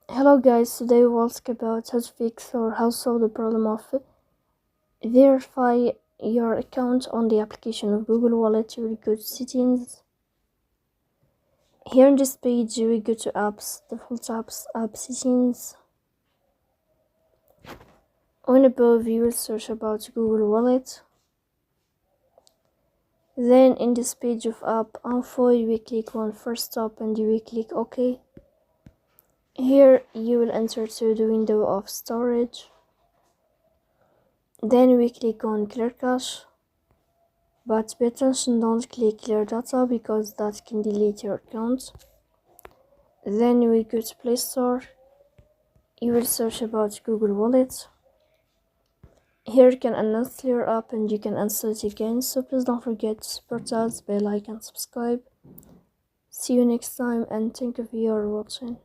Hello guys, today we will talk about how to fix or how to solve the problem of verify your account on the application of Google Wallet. You will go to settings. Here on this page we go to apps, default apps, app settings. On above you will search about Google Wallet. Then in this page of app info you will click on first stop and you will click OK. Here you will enter to the window of storage. Then we click on clear cache, but pay attention, don't click clear data because that can delete your account. Then we go to Play Store. You will search about Google Wallet. Here you can uninstall your app and you can install it again, so please don't forget to support us by like and subscribe. See you next time and thank you for your watching.